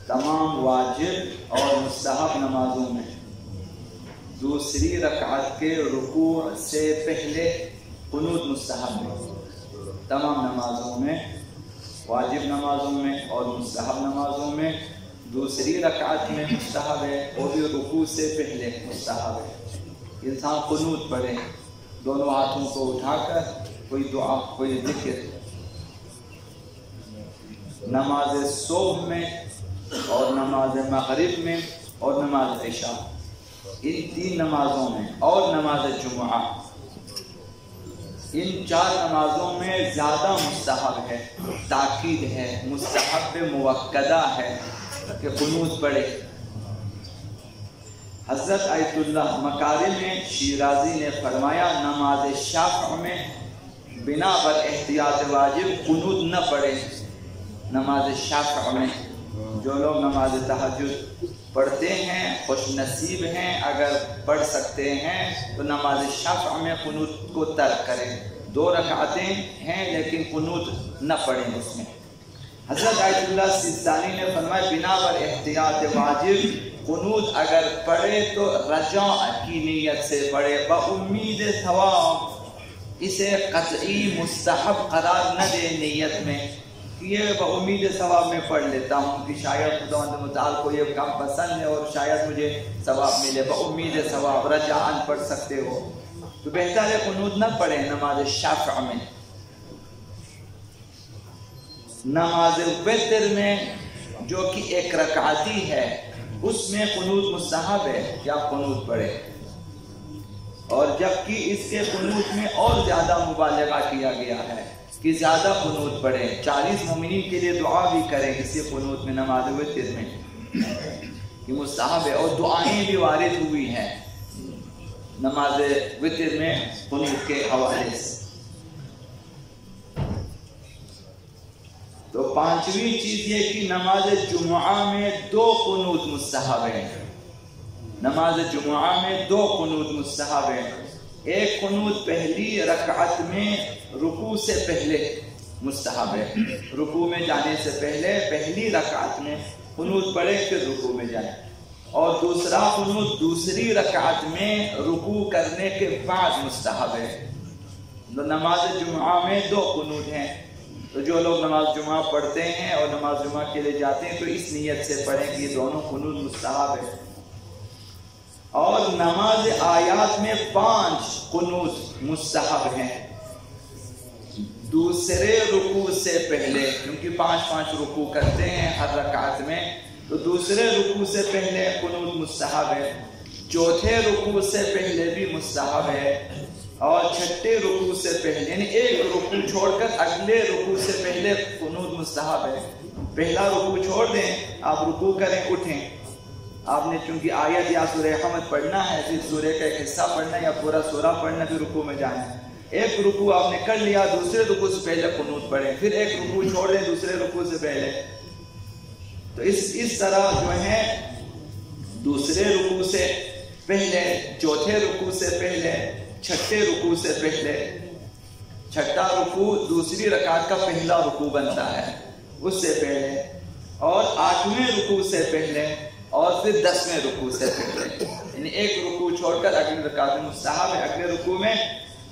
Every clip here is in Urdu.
تمام واجب اور مستحب نمازوں میں دوسری رکعت کے رکوع سے پہلے قنوت مستحب ہے۔ تمام نمازوں میں، واجب نمازوں میں اور مستحب نمازوں میں دوسری رکعت میں مستحب ہے، وہ بھی رکوع سے پہلے مستحب ہے۔ انسان قنوت پڑھے دونوں ہاتھوں کو اٹھا کر، کوئی دعا کوئی ذکر۔ نماز صبح میں اور نماز مغرب میں اور نماز عشاء، ان تین نمازوں میں، اور نماز جمعہ، ان چار نمازوں میں زیادہ مستحب ہے، تاکید ہے، مستحب موقدہ ہے کہ قنوت پڑھے۔ حضرت آیت اللہ مکارم شیرازی نے فرمایا نماز شفع میں بنا بر احتیاط واجب قنوت نہ پڑھے۔ نماز شفع میں جو لوگ نماز تہجد پڑھتے ہیں خوش نصیب ہیں، اگر پڑھ سکتے ہیں تو نماز شفع میں قنوت کو ترک کریں۔ 2 رکعتیں ہیں لیکن قنوت نہ پڑھیں اس میں۔ حضرت آیت اللہ سیستانی نے فرمایا بنا بر احتیاط واجب قنوت اگر پڑھے تو رجاء کی نیت سے پڑھے، بامید ثواب، اسے قطعی مستحب قرار نہ دے نیت میں کہ یہ بامید ثواب میں پڑھ لیتا ہوں کہ شاید خدا متعال کو یہ کام پسند ہے اور شاید مجھے ثواب ملے، بامید ثواب رجاءً پڑھ سکتے ہو تو بہتر ہے قنوت نہ پڑھے نماز شفع میں۔ نماز وتر میں جو کہ 1 رکعتی ہے اس میں قنوت مستحب ہے کہ آپ قنوت پڑھے، اور جبکہ اس کے قنوت میں اور زیادہ مبالغہ کیا گیا ہے کہ زیادہ قنوت پڑھیں، 40 مومنین کے لیے دعا بھی کریں اسی قنوت میں نماز وتر میں کہ مستحب ہے، اور دعائیں بھی وارد ہوئی ہیں نماز وتر میں قنوت کے حوالے سے۔ تو 5ویں چیز یہ کہ نماز جمعہ میں 2 قنوت مستحب ہیں۔ نماز جمعہ میں 2 قنوت مستحب ہیں۔ ایک قنوت پہلی رکعت میں رکوع سے پہلے مستحب ہے، رکوع میں جانے سے پہلے پہلی رکعت میں قنوت پڑھے پھر رکوع میں جائیں، اور دوسرا قنوت دوسری رکعت میں رکوع کرنے کے بعد مستحب ہے۔ نماز جمعہ میں 2 قنوت ہیں، تو جو لوگ نماز جمعہ پڑھتے ہیں اور نماز جمعہ کے لیے جاتے ہیں تو اس نیت سے پڑھیں کہ یہ دونوں قنوت مستحب ہے۔ اور نماز آیات میں 5 قنوت مستحب ہیں دوسرے رکوع سے پہلے، کیونکہ 5 رکوع کرتے ہیں ہر رکعت میں، تو دوسرے رکوع سے پہلے قنوت مستحب ہے، چوتھے رکوع سے پہلے بھی مستحب ہے، اور چھٹے رکوع سے پہلے، یعنی ایک رکوع چھوڑ کر اگلے رکوع سے پہلے قنوت مستحب ہے۔ پہلا رکوع چھوڑ دیں، آپ رکوع کریں، اٹھیں، آپ نے چونکہ آیت یا سورہ حمد پڑھنا ہے، پھر سورہ کا ایک حصہ پڑھنا ہے یا پورا سورہ پڑھنا ہے، پھر رکوع میں جانا ہے۔ ایک رکوع آپ نے کر لیا، دوسرے رکوع سے پہلے قنوت پڑھیں، پھر ایک رکوع چھوڑ دیں دوسرے رکوع سے پہلے۔ تو اس طرح جو ہے دوسرے رکوع سے پہلے، چوتھے رکوع سے پہلے، چھٹے رکوع سے پہلے، چھٹا رکوع دوسری رکعت کا پہلا رکوع بنتا ہے اس سے پہلے، اور 8ویں رکوع سے پہلے، اور پھر 10ویں رکوع سے پہلے، یعنی ایک رکوع چھوڑ کر اگلی رکعت میں مستحب ہے۔ اگلے رکوع میں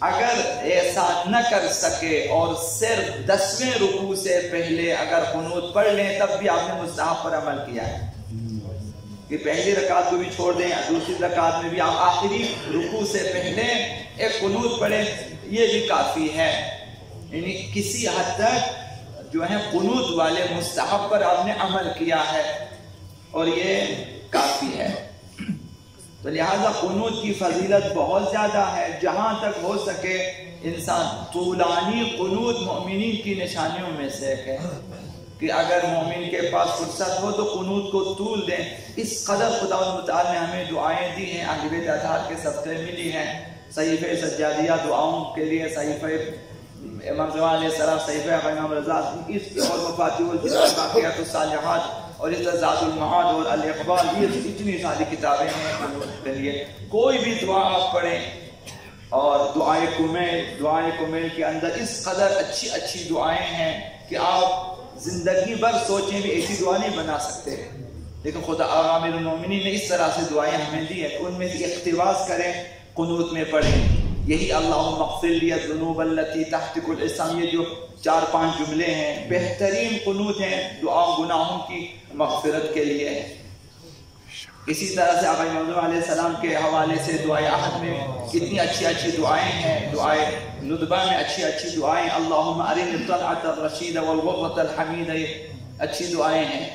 اگر ایسا نہ کر سکے اور صرف 10ویں رکوع سے پہلے اگر قنوت پڑھ لیں تب بھی آپ نے مستحب پر عمل کیا ہے، کہ پہلی رکعت کو بھی چھوڑ دیں، دوسری رکعت میں بھی آپ آخری رکوع سے پہلے ایک قنوت پڑھیں، یہ بھی کافی ہے۔ یعنی کسی حد تک جو ہے قنوت والے مستحب پر آپ نے عمل کیا ہے اور یہ کافی ہے۔ تو لہذا قنوت کی فضیلت بہت زیادہ ہے، جہاں تک ہو سکے انسان طولانی قنوت مومنین کی نشانیوں میں سے ہے کہ اگر مومن کے پاس فرصت ہو تو قنوت کو طول دیں۔ اس قدر خدا متعال نے ہمیں دعائیں دی ہیں، اہل بیت اطہار کے صدقے ملی ہیں، صحیفہ سجادیہ دعاؤں کے لیے، صحیفہ امام زمان علیہ السلام، صحیفہ امام رضا، اس اور مفاتیح الجنان، باقیات الصالحات، اور اس زاد المعاد اور الاقبال، یہ اتنی ساری کتابیں ہیں قنوت کے لیے۔ کوئی بھی دعا آپ پڑھیں، اور دعائے کمیل کے اندر اس قدر اچھی دعائیں ہیں کہ آپ زندگی بھر سوچیں بھی ایسی دعا نہیں بنا سکتے۔ لیکن خدا امیر المومنین نے اس طرح سے دعائیں ہمیں دی ہیں، ان میں سے اقتباس کریں، قنوت میں پڑھیں یہی اللہم اغفر لی الذنوب التی تحتک الاسم، یہ جو 4-5 جملے ہیں بہترین قنوت ہیں دعا گناہوں کی مغفرت کے لیے۔ اسی طرح سے آقا امام علیہ السلام کے حوالے سے دعائے عہد میں کتنی اچھی اچھی دعائیں ہیں، دعائے ندبہ میں اچھی اچھی دعائیں، اللہم ارنی الطلعۃ الرشید والغرۃ الحمیدہ، یہ اچھی دعائیں ہیں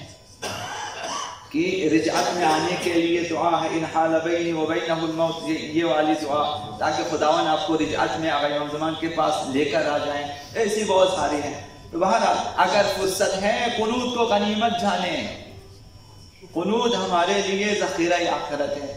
کہ رجعت میں آنے کے لیے دعا ہے، ان حال بینی و بینہ الموت، یہ والی دعا، تاکہ خداوند آپ کو رجعت میں آقا امام زمان کے پاس لے کر آ جائیں۔ ایسی بہت ساری ہیں۔ تو بہرحال اگر فرصت ہے قنوت کو غنیمت جانیں، قنوت ہمارے لیے ذخیرہ آخرت ہے۔